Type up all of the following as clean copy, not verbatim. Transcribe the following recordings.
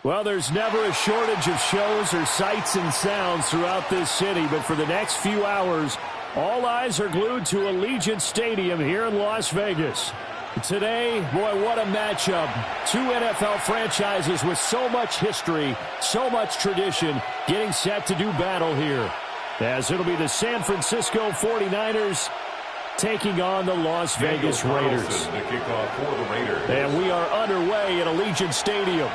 Well, there's never a shortage of shows or sights and sounds throughout this city, but for the next few hours, all eyes are glued to Allegiant Stadium here in Las Vegas. Today, boy, what a matchup. Two NFL franchises with so much history, so much tradition, getting set to do battle here. As it'll be the San Francisco 49ers taking on the Las Vegas Raiders. The kickoff for the Raiders. And we are underway at Allegiant Stadium.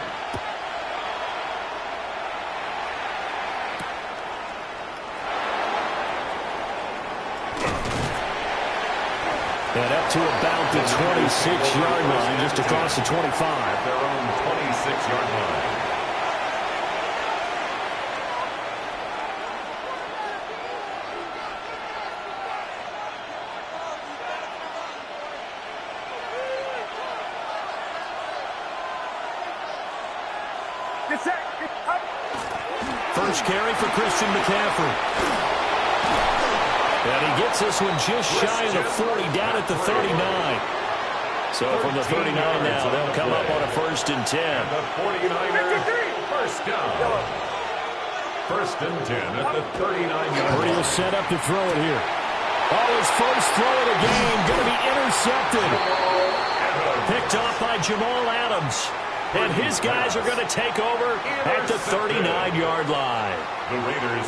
And up to about the 26-yard line, just across the 25. At their own 26-yard line. First carry for Christian McCaffrey. And he gets this one just shy of the 40, down at the 39. So from the 39 now, they'll come up on a 1st and 10. The 49ers, first down. 1st and 10 at the 39-yard line. Purdy set up to throw it here. Oh, his first throw of the game, going to be intercepted. Picked off by Jamal Adams. And his guys are going to take over at the 39-yard line.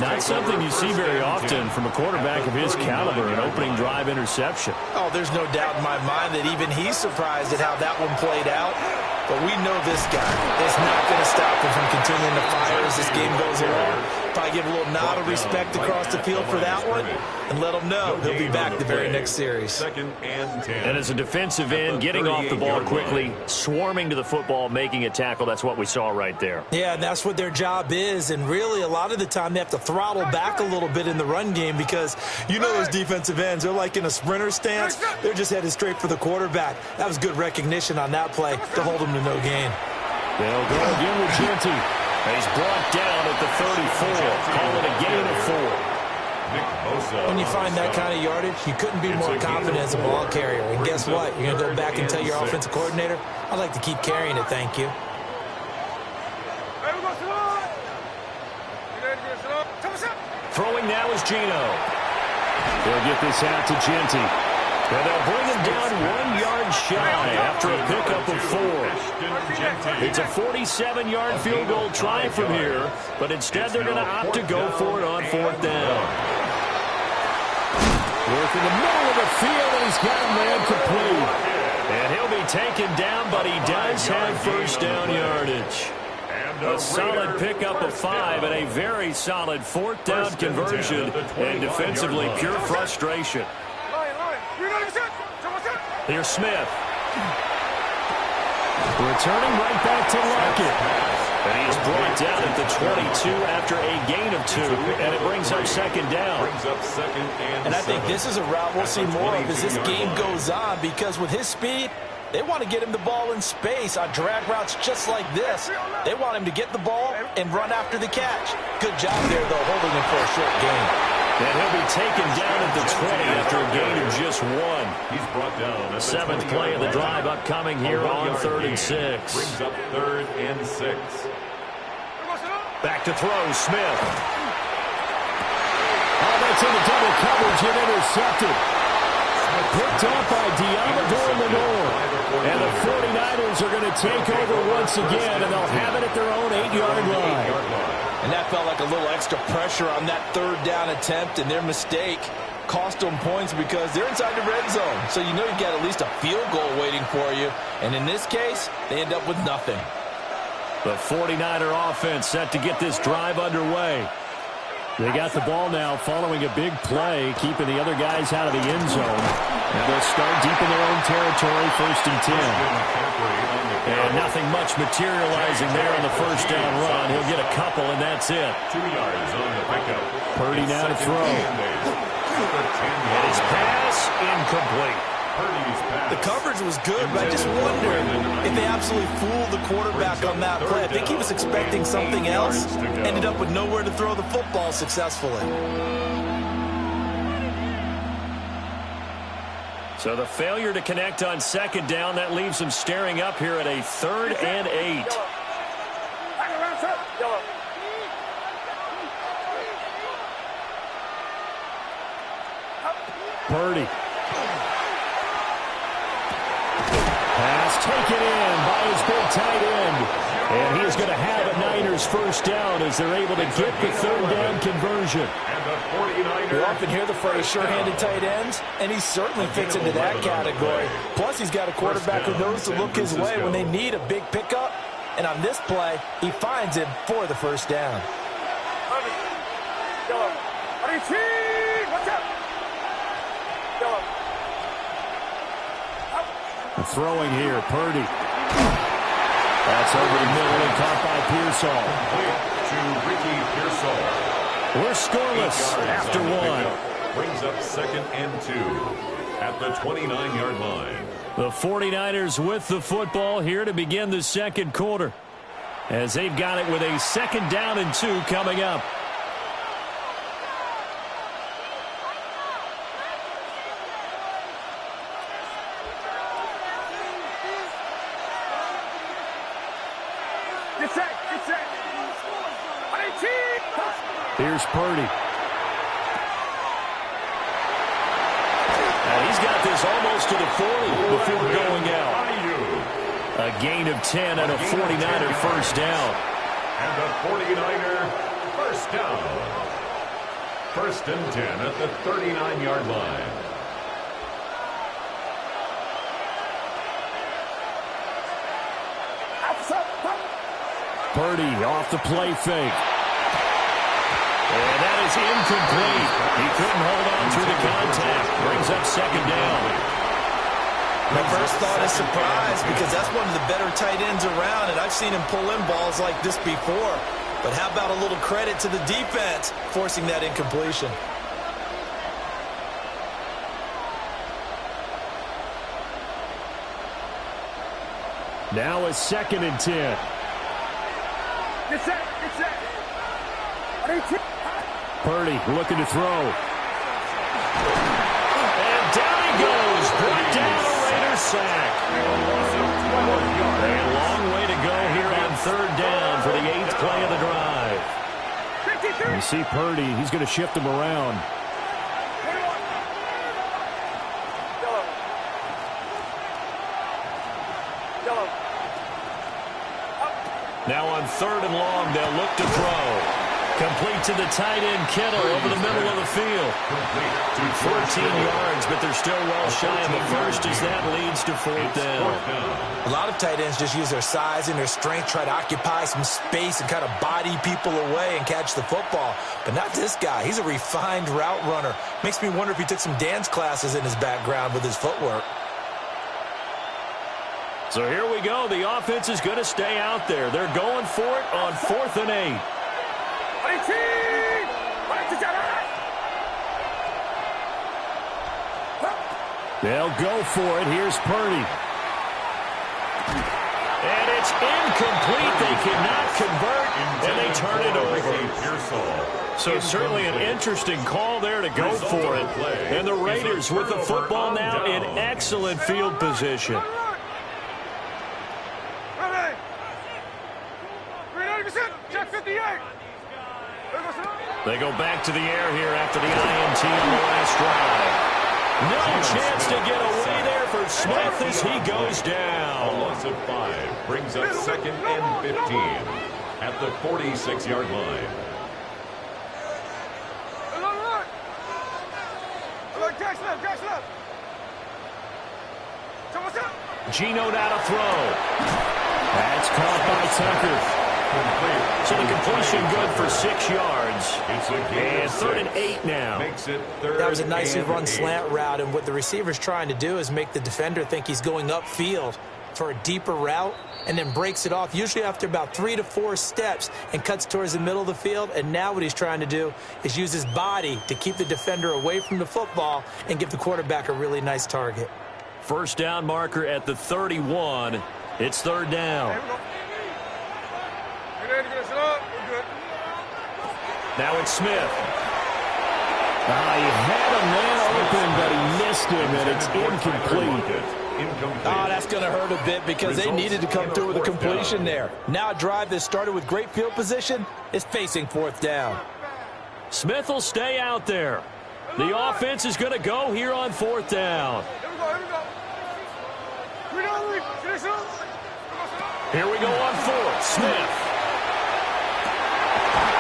Not something you see very often from a quarterback of his caliber, an opening drive interception. Oh, there's no doubt in my mind that even he's surprised at how that one played out. But we know this guy is not going to stop him from continuing to fire as this game goes along. Probably give a little nod of respect across the field for that one and let him know he'll be back the very next series. 2nd and 10. And as a defensive end, getting off the ball quickly, swarming to the football, making a tackle, that's what we saw right there. Yeah, and that's what their job is. And really, a lot of the time, they have to throttle back a little bit in the run game because you know those defensive ends, they're like in a sprinter stance. They're just headed straight for the quarterback. That was good recognition on that play to hold them to no gain. They'll go again with Genty. He's brought down at the 34. Call it a gain of 4. When you find that kind of yardage, you couldn't be more confident as a ball carrier. And guess what? You're going to go back and tell your offensive coordinator, I'd like to keep carrying it, thank you. Throwing now is Geno. They'll get this out to Genty. And they'll bring him down 1 yard shy after a pickup of 4. It's a 47-yard field goal try from here, but instead they're going to opt to go for it on 4th down. Work in the middle of the field, and he's got a man complete. And he'll be taken down, but he does have 1st down yardage. A solid pickup of 5 and a very solid 4th down conversion, and defensively pure frustration. Here's Smith. Returning right back to Lockett. And he's brought down at the 22 after a gain of 2, and it brings up 2nd down. And I think this is a route we'll see more of as this game goes on, because with his speed, they want to get him the ball in space on drag routes just like this. They want him to get the ball and run after the catch. Good job there, though, holding him for a short gain. And he'll be taken down at the 20 after a gain of just 1. He's brought down. 7th play of the drive upcoming here on 3rd and 6. Brings up 3rd and 6. Back to throw, Smith. Oh, that's into double coverage and intercepted. Picked off by Diamador Lenore. And the 49ers are going to take over once again, and they'll have it at their own 8-yard line. And that felt like a little extra pressure on that 3rd down attempt, and their mistake cost them points because they're inside the red zone. So you know you've got at least a field goal waiting for you. And in this case, they end up with nothing. The 49er offense set to get this drive underway. They got the ball now following a big play, keeping the other guys out of the end zone. And they'll start deep in their own territory, 1st and 10. And nothing much materializing there on the 1st down run. He'll get a couple, and that's it. 2 yards on the pickup. Purdy now to throw. And his pass incomplete. The coverage was good, but I just wonder if they absolutely fooled the quarterback on that play. I think he was expecting something else, ended up with nowhere to throw the football successfully. So the failure to connect on 2nd down, that leaves them staring up here at a 3rd and 8. Purdy. Pass taken in by his big tight end. And he is going to have a Niners first down as they're able to get the third down conversion. You often hear the phrase sure-handed tight ends, and he certainly fits into that category. Plus, he's got a quarterback who knows to look his way when they need a big pickup. And on this play, he finds him for the first down. Throwing here, Purdy. That's over the middle and caught by Pearsall. We're scoreless after one. Brings up 2nd and 2 at the 29-yard line. The 49ers with the football here to begin the second quarter, as they've got it with a 2nd down and 2 coming up. Here's Purdy. And he's got this almost to the 40 before going out. A gain of 10 and a 49er first down. And the 49er first down. 1st and 10 at the 39-yard line. Purdy off the play fake. And that is incomplete. He couldn't hold on through the contact. Brings up 2nd down. My first thought is surprise, because that's one of the better tight ends around, and I've seen him pull in balls like this before. But how about a little credit to the defense forcing that incompletion? Now a 2nd and 10. Purdy looking to throw. And down he goes. Brought down a Raider sack. A long way to go here on 3rd down for the 8th play of the drive. You see Purdy, he's going to shift him around. Now on 3rd and long, they'll look to throw. Complete to the tight end, Kittle, over the middle of the field. 14 yards, but they're still well shy of the first as that leads to 4th down. A lot of tight ends just use their size and their strength, try to occupy some space and kind of body people away and catch the football. But not this guy. He's a refined route runner. Makes me wonder if he took some dance classes in his background with his footwork. So here we go. The offense is going to stay out there. They're going for it on 4th and 8. They'll go for it. Here's Purdy. And it's incomplete. They cannot convert, and they turn it over. So certainly an interesting call there to go for it. And the Raiders with the football now in excellent field position. They go back to the air here after the INT on the last drive. No chance to get away there for Smith as he goes down. A loss of 5 brings up 2nd and 15 at the 46-yard line. Geno now to throw. That's caught by Tucker. So the completion good for 6 yards. And 3rd and 8 now. That was a nicely run slant route, and what the receiver's trying to do is make the defender think he's going upfield for a deeper route and then breaks it off, usually after about 3 to 4 steps, and cuts towards the middle of the field. And now what he's trying to do is use his body to keep the defender away from the football and give the quarterback a really nice target. First down marker at the 31. It's 3rd down. Now it's Smith. He had a man open, but he missed him, and it's incomplete. incomplete. Oh, that's going to hurt a bit because they needed to come through with a completion there. Now a drive that started with great field position is facing fourth down. Smith will stay out there. The offense is going to go here on fourth down. Here we go on fourth. Smith.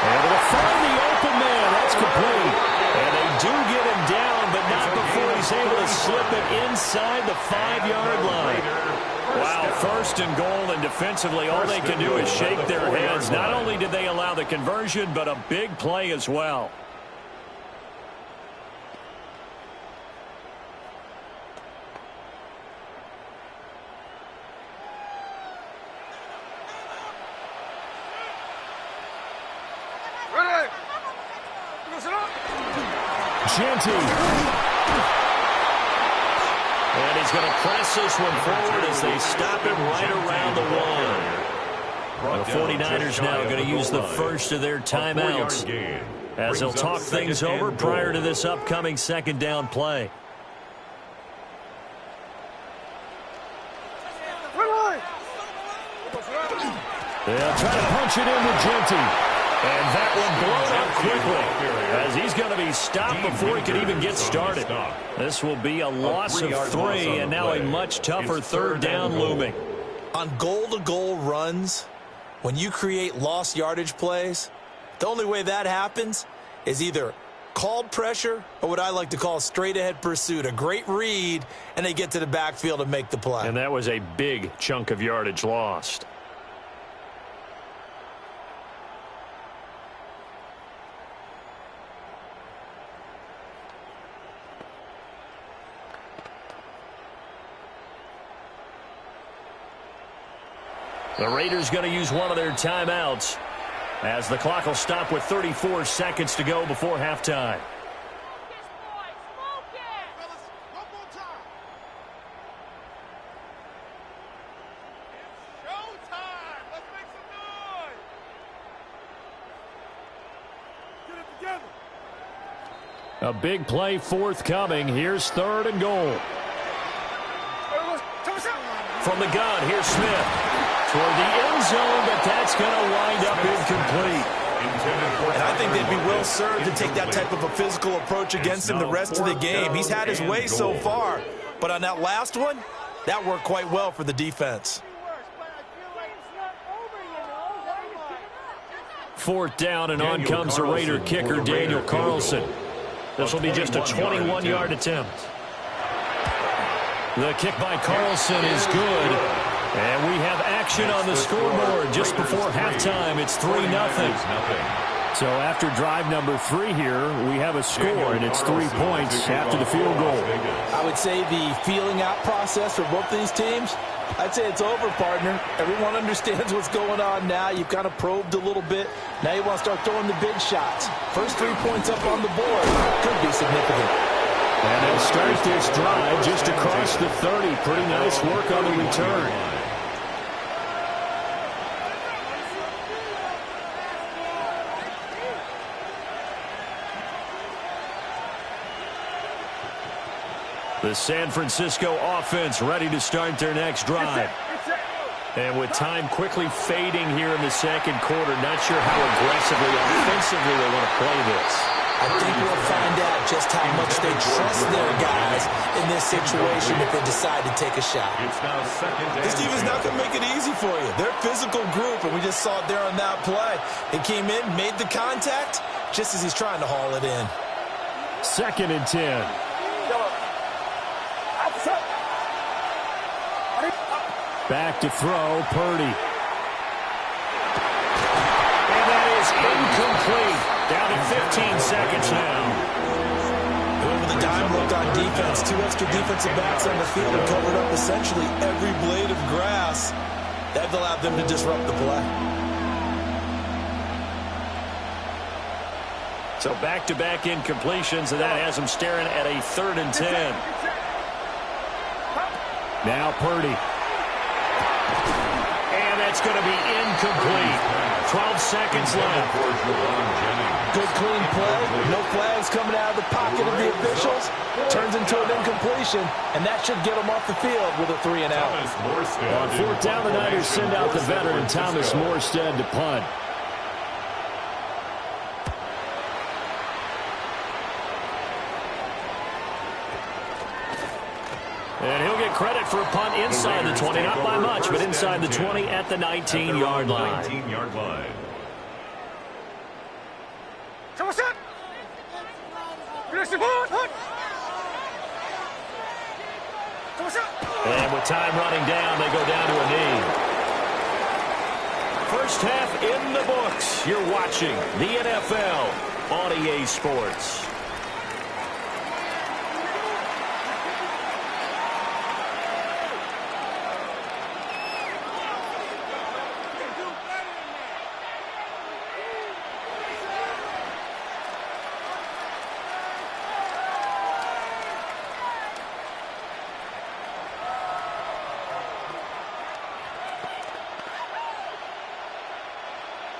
Able to find the open man. That's complete. And they do get him down, but not before he's able to slip it inside the 5-yard line. Wow, first and goal, and defensively all they can do is shake their heads. Not only did they allow the conversion, but a big play as well. Genty. And he's going to press this one forward as they stop him right around the one. The 49ers now going to use the first of their timeouts as they'll talk things over prior to this upcoming second down play. They'll try to punch it in with Genty. And that one blown up quickly as he's going to be stopped before he can even get started. This will be a loss of 3, and now a much tougher third down looming. On goal-to-goal runs, when you create lost yardage plays, the only way that happens is either called pressure or what I like to call straight-ahead pursuit, a great read, and they get to the backfield and make the play. And that was a big chunk of yardage lost. The Raiders going to use one of their timeouts as the clock will stop with 34 seconds to go before halftime. A big play forthcoming. Here's third and goal. From the gun, here's Smith. Toward the end zone, but that's going to wind up incomplete. And I think they'd be well served to take that type of a physical approach against him the rest of the game. He's had his way so far, but on that last one, that worked quite well for the defense. Fourth down, and on comes the Raider kicker, Daniel Carlson. This will be just a 21-yard attempt. The kick by Carlson is good. And we have action on the scoreboard just before halftime. It's 3-0. So after drive number 3 here, we have a score, and it's 3 points after the field goal. I would say the feeling out process for both these teams, I'd say it's over, partner. Everyone understands what's going on now. You've kind of probed a little bit. Now you want to start throwing the big shots. First 3 points up on the board could be significant. And they'll start this drive just across the 30. Pretty nice work on the return. The San Francisco offense ready to start their next drive. And with time quickly fading here in the second quarter, not sure how aggressively, offensively they want to play this. I think we'll find out just how much they trust their guys in this situation if they decide to take a shot. This team is not going to make it easy for you. They're a physical group, and we just saw it there on that play. He came in, made the contact, just as he's trying to haul it in. 2nd and 10. Back to throw, Purdy. And that is incomplete. Down to 15 seconds now. Going with a dime look on defense. 2 extra defensive backs on the field and covered up essentially every blade of grass. That allowed them to disrupt the play. So back-to-back incompletions, and that has them staring at a 3rd and 10. Now Purdy. And that's going to be incomplete. 12 seconds left. Good clean play. No flags coming out of the pocket of the officials. Turns into an incompletion, and that should get them off the field with a 3-and-out. On fourth down, the Niners send out the veteran Thomas Morstead to punt. And he'll get credit for a punt inside the 20, not by much, but inside the 20 at the 19-yard line. 19-yard line. And with time running down, they go down to a knee. First half in the books. You're watching the NFL on EA Sports.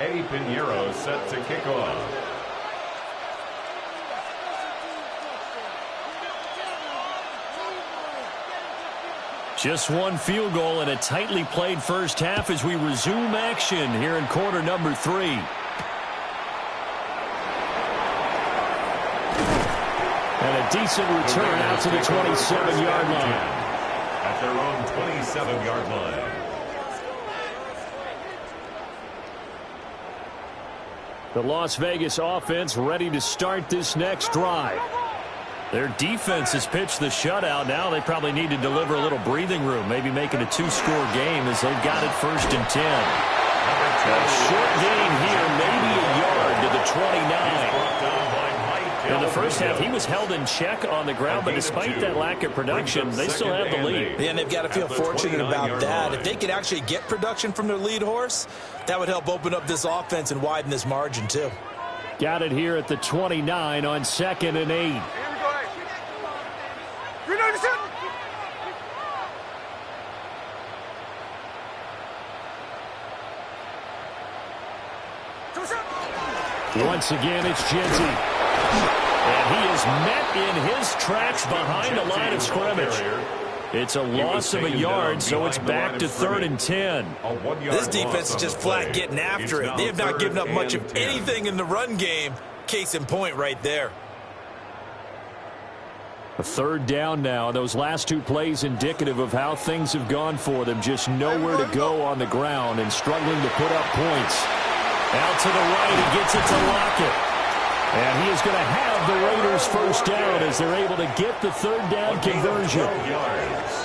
Eddie Pinheiro set to kick off. Just one field goal and a tightly played first half as we resume action here in quarter number 3. And a decent return out to the 27-yard line. At their own 27-yard line. The Las Vegas offense ready to start this next drive. Their defense has pitched the shutout. Now they probably need to deliver a little breathing room, maybe make it a 2-score game as they've got it 1st and 10. A short game here, maybe a yard to the 29. In the first half, he was held in check on the ground, but despite that lack of production, they still have the lead. Yeah, and they've got to feel fortunate about that. If they could actually get production from their lead horse, that would help open up this offense and widen this margin, too. Got it here at the 29 on 2nd and 8. Once again, it's Genty. And he is met in his tracks behind the line of scrimmage. It's a loss of a yard, so it's back to 3rd and 10. This defense is just flat getting after it. They have not given up much of anything in the run game. Case in point right there. A 3rd down now. Those last 2 plays indicative of how things have gone for them. Just nowhere to go on the ground and struggling to put up points. Out to the right, he gets it to Lockett. And he is going to have the Raiders 1st down as they're able to get the 3rd down conversion.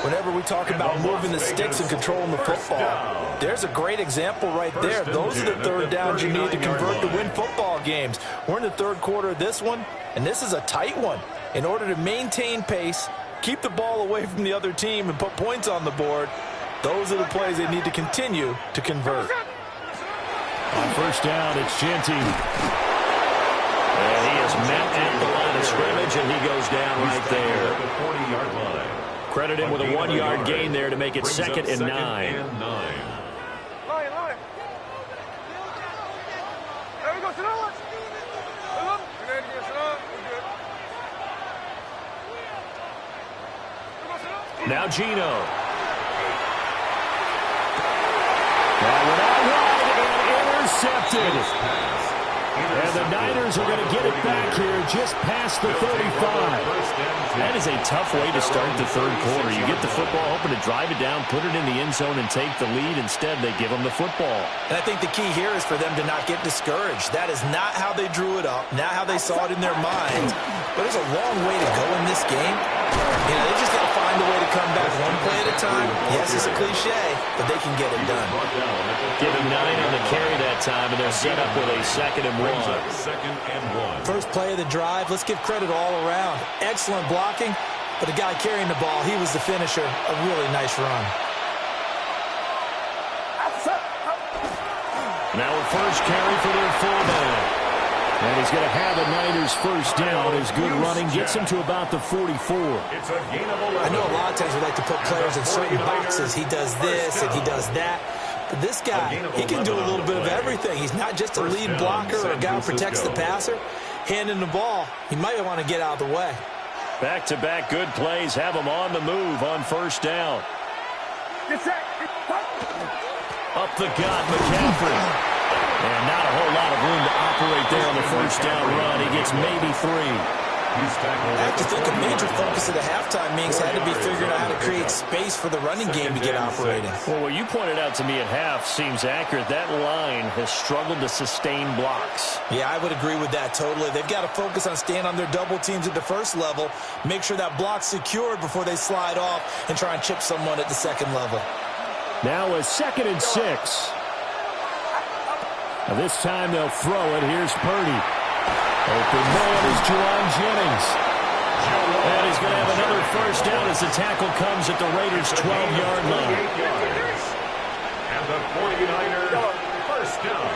Whenever we talk about moving the sticks and controlling the football, there's a great example right there. Those are the 3rd downs you need to convert to win football games. We're in the 3rd quarter of this one, and this is a tight one. In order to maintain pace, keep the ball away from the other team, and put points on the board, those are the plays they need to continue to convert. On 1st down, it's Genty. And he is met at the line of scrimmage, and he goes down right there. The 40-yard line. Credit him with a 1-yard gain there to make it 2nd and 9. Now Gino. That went out wide and intercepted. And the Niners are going to get it back here just past the 35. That is a tough way to start the 3rd quarter. You get the football, hoping to drive it down, put it in the end zone, and take the lead. Instead, they give them the football. And I think the key here is for them to not get discouraged. That is not how they drew it up, not how they saw it in their minds. But there's a long way to go in this game. You know, they just got to find a way to come back one play at a time. Yes, it's a cliche, but they can get it done. Giving 9 on the carry that time, and they're set up with a 2nd and 1. 2nd and 1. First play of the drive, let's give credit all around. Excellent blocking, but the guy carrying the ball, he was the finisher. A really nice run. Now a first carry for their fullback. And he's going to have a Niners 1st down. His good running gets him to about the 44. I know a lot of times we like to put players in certain boxes. He does this and he does that. But this guy, he can do a little bit of everything. He's not just a lead blocker or a guy who protects the passer. Handing the ball, he might want to get out of the way. Back-to-back good plays have him on the move on first down. Up the gut, McCaffrey. And not a whole lot of room to operate there on the first down run. He gets maybe 3. I have to think a major focus of the halftime meetings had to be figuring out how to create space for the running game to get operating. Well, what you pointed out to me at half seems accurate. That line has struggled to sustain blocks. Yeah, I would agree with that totally. They've got to focus on staying on their double teams at the first level, make sure that block's secured before they slide off and try and chip someone at the second level. Now a 2nd and 6. Now this time they'll throw it. Here's Purdy. Open man is Juwan Jennings. And he's going to have another first down as the tackle comes at the Raiders' 12-yard line. And the 49er first down.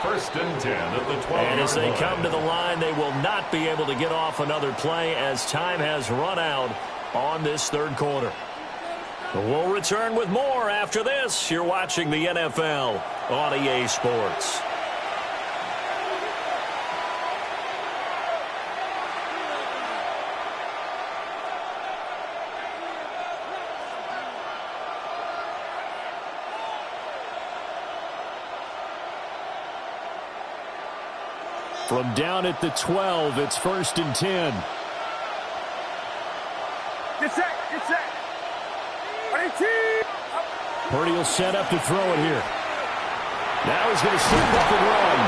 1st and 10 at the 12-yard line. And as they come to the line, they will not be able to get off another play as time has run out on this third quarter. We'll return with more after this. You're watching the NFL on EA Sports. From down at the 12, it's 1st and 10. Get set, get set. Purdy will set up to throw it here. Now he's going to set up and run.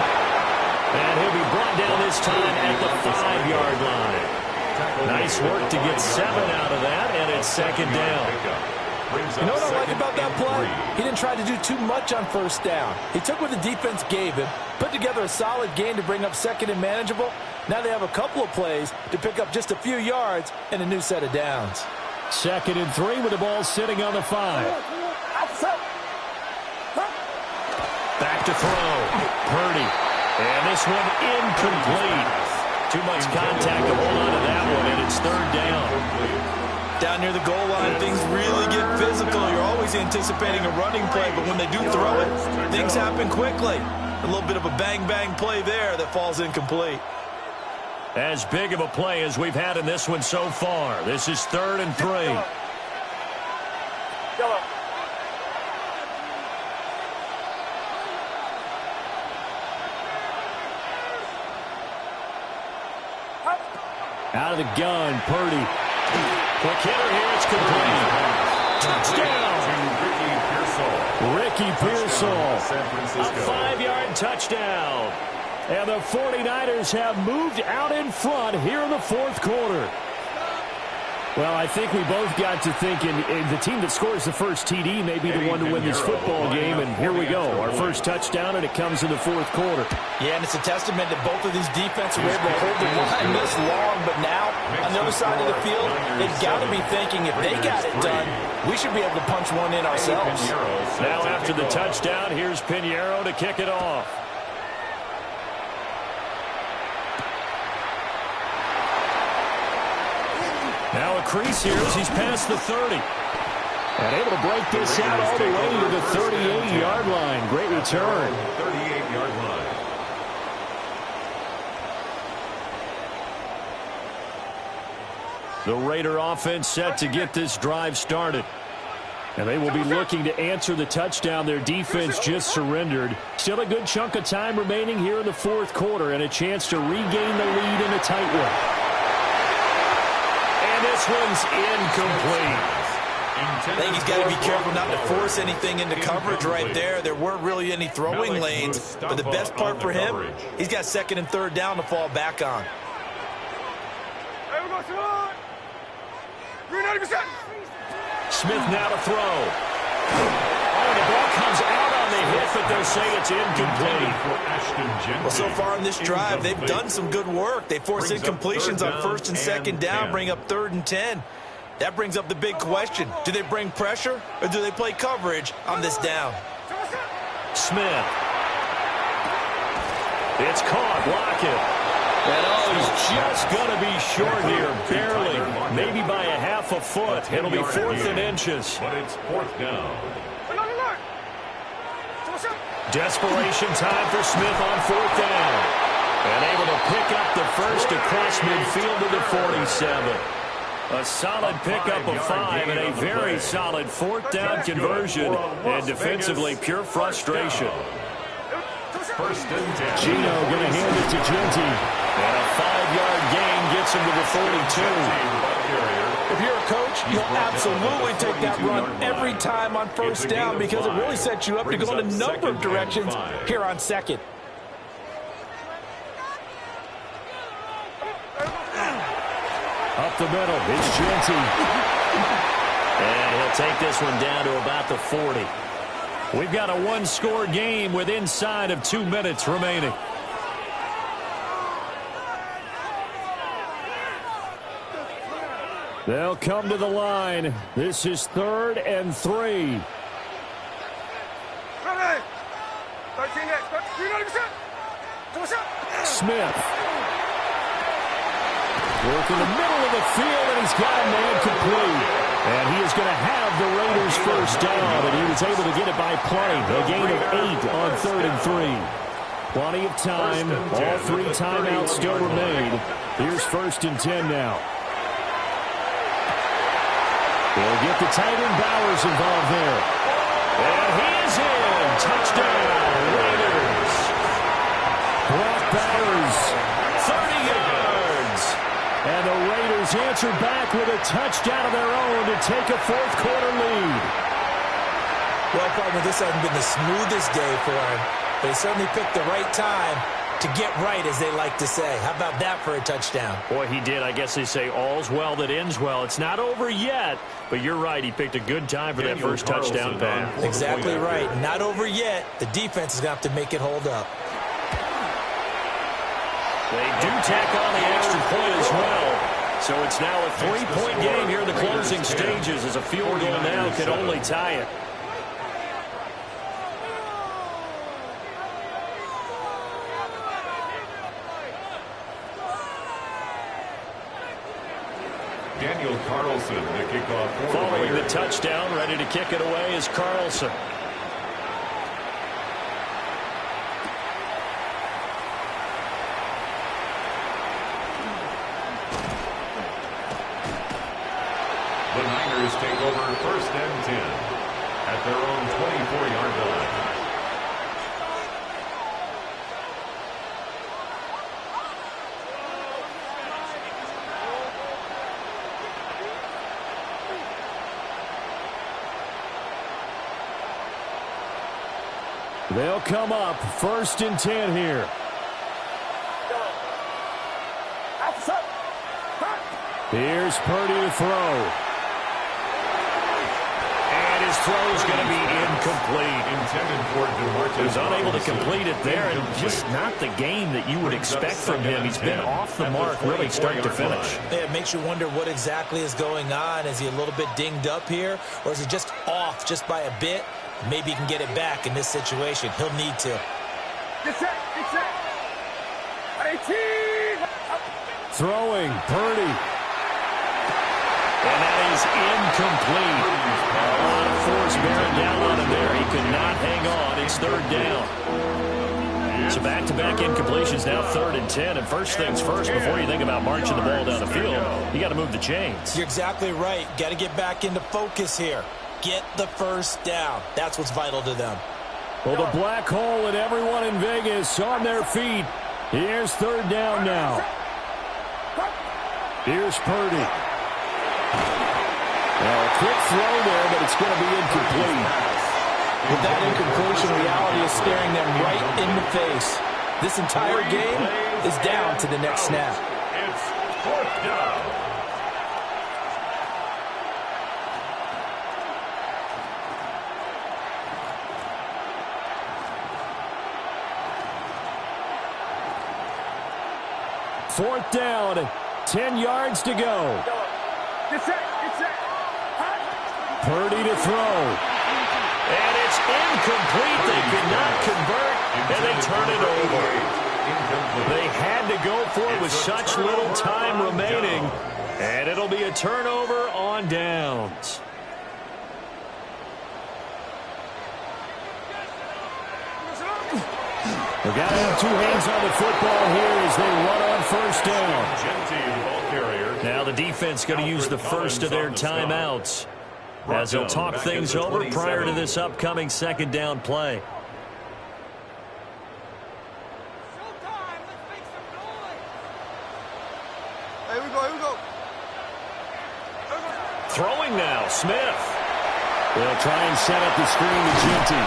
And he'll be brought down this time at the 5-yard line. Nice work to get 7 out of that, and it's 2nd down. You know what I like about that play? He didn't try to do too much on first down. He took what the defense gave him, put together a solid game to bring up 2nd and manageable. Now they have a couple of plays to pick up just a few yards and a new set of downs. 2nd and 3 with the ball sitting on the 5. Back to throw. Purdy. And this one incomplete. Too much contact to hold on to that one, and it's 3rd down. Down near the goal line, things really get physical. You're always anticipating a running play, but when they do throw it, things happen quickly. A little bit of a bang-bang play there that falls incomplete. As big of a play as we've had in this one so far. This is 3rd and 3. Out of the gun, Purdy. Quick hitter here, it's complete. Touchdown! Ricky Pearsall. A 5-yard touchdown. And the 49ers have moved out in front here in the 4th quarter. Well, I think we both got to thinking the team that scores the first TD may be the one to win this football game, and here we go. Our first touchdown, and it comes in the 4th quarter. Yeah, and it's a testament that both of these defenses were able to hold the line this long, but now, on the other side of the field, they've got to be thinking if they got it done, we should be able to punch one in ourselves. Now after the touchdown, here's Pinheiro to kick it off. Now a crease here as he's past the 30. And able to break this out all the way to the 38-yard line. Great return. 38-yard line. The Raider offense set to get this drive started. And they will be looking to answer the touchdown their defense just surrendered. Still a good chunk of time remaining here in the 4th quarter and a chance to regain the lead in a tight one. And this one's incomplete. I think he's got to be careful not to force anything into coverage right there. There weren't really any throwing lanes. But the best part for him, he's got 2nd and 3rd down to fall back on. Smith now to throw. Oh, the ball comes out on the hit, but they'll say it's incomplete. Well, so far in this drive, they've done some good work. They force incompletions on 1st and 2nd down, bring up 3rd and 10. That brings up the big question. Do they bring pressure, or do they play coverage on this down? Smith. It's caught. Block it. And he's just going to be short here, barely, maybe by a half a foot. It'll be 4th and inches. But it's 4th down. Desperation time for Smith on 4th down. And able to pick up the first across midfield to the 47. A solid pickup of 5 and a very solid 4th down conversion. And defensively, pure frustration. First and 10. Gino going to hand it to Genty. And a 5-yard gain gets him to the 42. If you're a coach, you'll absolutely take that run every time on 1st down because it really sets you up to go in a number of directions here on 2nd. Up the middle, it's Genty. And he'll take this one down to about the 40. We've got a one-score game with inside of 2 minutes remaining. They'll come to the line. This is 3rd and 3. Smith. Work in the middle of the field, and he's got a man complete. And he is going to have the Raiders 1st down, and he was able to get it by plenty. A gain of 8 on 3rd and 3. Plenty of time. All 3 timeouts still remain. Here's 1st and 10 now. They'll get the tight end Bowers involved there. And he is in. Touchdown, Raiders. Brock Bowers, 30 yards. And the Raiders answer back with a touchdown of their own to take a 4th quarter lead. Well, partner, this hasn't been the smoothest day for him, but he certainly picked the right time to get right, as they like to say. How about that for a touchdown? Boy, he did. I guess they say all's well that ends well. It's not over yet, but you're right. He picked a good time for that first touchdown pass. Exactly right. Not over yet. The defense is going to have to make it hold up. They do tack on the extra point as well. So it's now a 3-point game here in the closing stages as a field goal now can only tie it. Daniel Carlson, the kickoff. Following the touchdown, ready to kick it away is Carlson. The Niners take over 1st and 10 at their own 24-yard line. They'll come up 1st and 10 here. Here's Purdy to throw. And his throw is going to be incomplete. He was unable to complete it there, and just not the game that you would expect from him. He's been off the mark really start to finish. Yeah, it makes you wonder what exactly is going on. Is he a little bit dinged up here, or is he just off just by a bit? Maybe he can get it back in this situation. He'll need to. Throwing, Purdy. And that is incomplete. A lot of force bearing down on him there. He could not hang on. It's 3rd down. So back-to-back incompletions, now 3rd and 10. And first things first, before you think about marching the ball down the field, you got to move the chains. You're exactly right. Got to get back into focus here. Get the 1st down. That's what's vital to them. Well, the black hole and everyone in Vegas on their feet. Here's 3rd down now. Here's Purdy. Now, a quick throw there, but it's going to be incomplete. With that incompletion, reality is staring them right in the face. This entire game is down to the next snap. It's 4th down. Fourth down, 10 yards to go. Purdy to throw. And it's incomplete. They could not convert, and they turn it over. They had to go for it with such little time remaining, and it'll be a turnover on downs. They've got to have two hands on the football here as they run on first down. Now the defense going to use the first of their timeouts as they'll talk things over prior to this upcoming second down play. Here we go. Throwing now, Smith. They'll try and set up the screen to Ginty.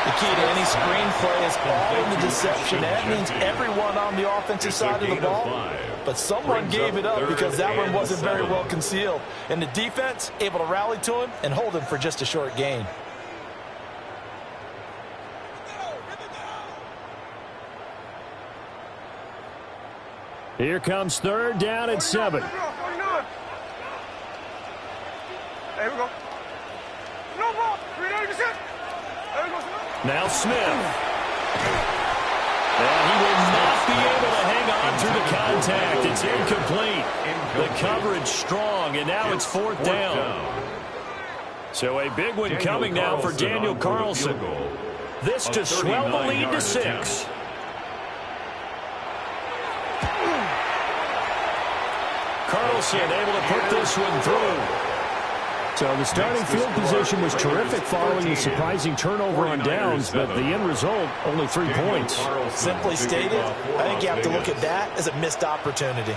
The key to any screen play is all in the deception. That means everyone on the offensive side of the ball. But someone gave it up because that one wasn't very well concealed. And the defense able to rally to him and hold him for just a short gain. Here comes third down and 7. There we go. No ball. There we go. Now Smith. And he will not be able to hang on through the contact. It's incomplete. The coverage strong, and now it's fourth down. So a big one coming now for Daniel Carlson. This to swell the lead to 6. Carlson able to put this one through. So the starting field position was terrific following the surprising turnover on downs, but the end result, only 3 points. Simply stated, I think you have to look at that as a missed opportunity.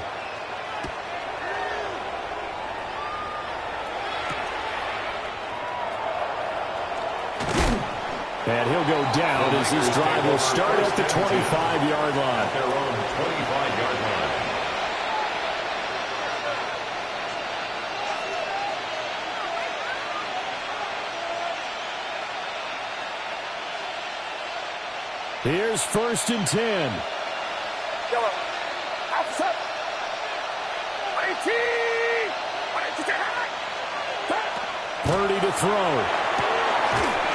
And he'll go down as this drive will start at the 25-yard line. Their own 25-yard line. Here's first and 10. Yellow. Outside. 18. Purdy to throw.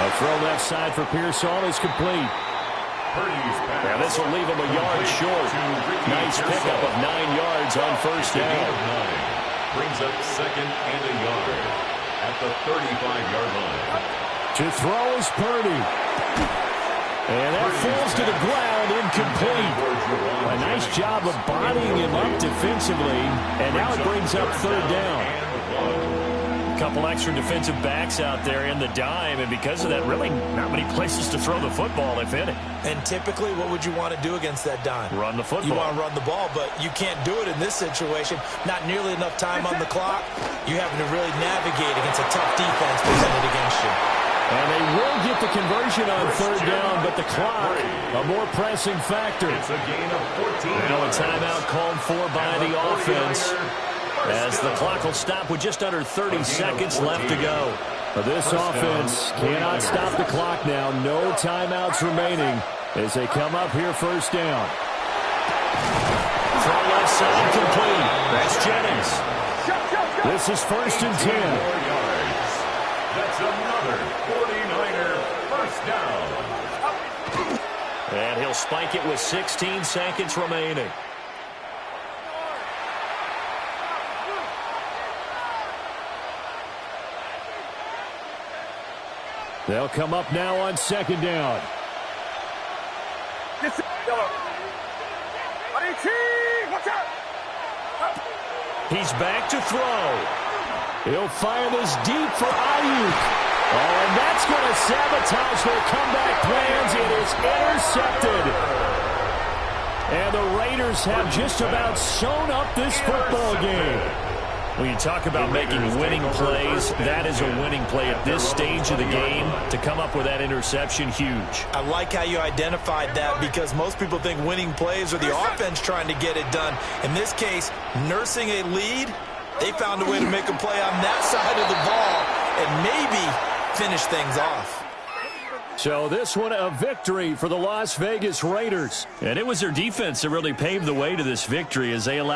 A throw left side for Pearsall is complete. Now this will leave him a yard short. Nice pickup of 9 yards on first down. Brings up second and a yard at the 35-yard line. To throw is Purdy. And that falls to the ground, incomplete. A nice job of bodying him up defensively, and now it brings up third down. A couple extra defensive backs out there in the dime, and because of that, really not many places to throw the football, if any. And typically, what would you want to do against that dime? Run the football. You want to run the ball, but you can't do it in this situation. Not nearly enough time on the clock. You having to really navigate against a tough defense presented against you. And they will get the conversion on third down, but the clock, a more pressing factor. It's a gain of 14. Now a timeout called for by the offense, as the clock will stop with just under 30 seconds left to go. But this offense cannot stop the clock now. No timeouts remaining as they come up here first down. Throw left side complete. That's Jennings. This is first and 10. That's another 49er first down. And he'll spike it with 16 seconds remaining. They'll come up now on second down. He's back to throw. He'll fire this deep for Ayuk. Oh, and that's going to sabotage their comeback plans. It is intercepted. And the Raiders have just about sewn up this football game. When you talk about making winning plays, that is a winning play at this stage of the game. To come up with that interception, huge. I like how you identified that, because most people think winning plays are the offense trying to get it done. In this case, nursing a lead, they found a way to make a play on that side of the ball and maybe finish things off. So this one a victory for the Las Vegas Raiders. And it was their defense that really paved the way to this victory as they allowed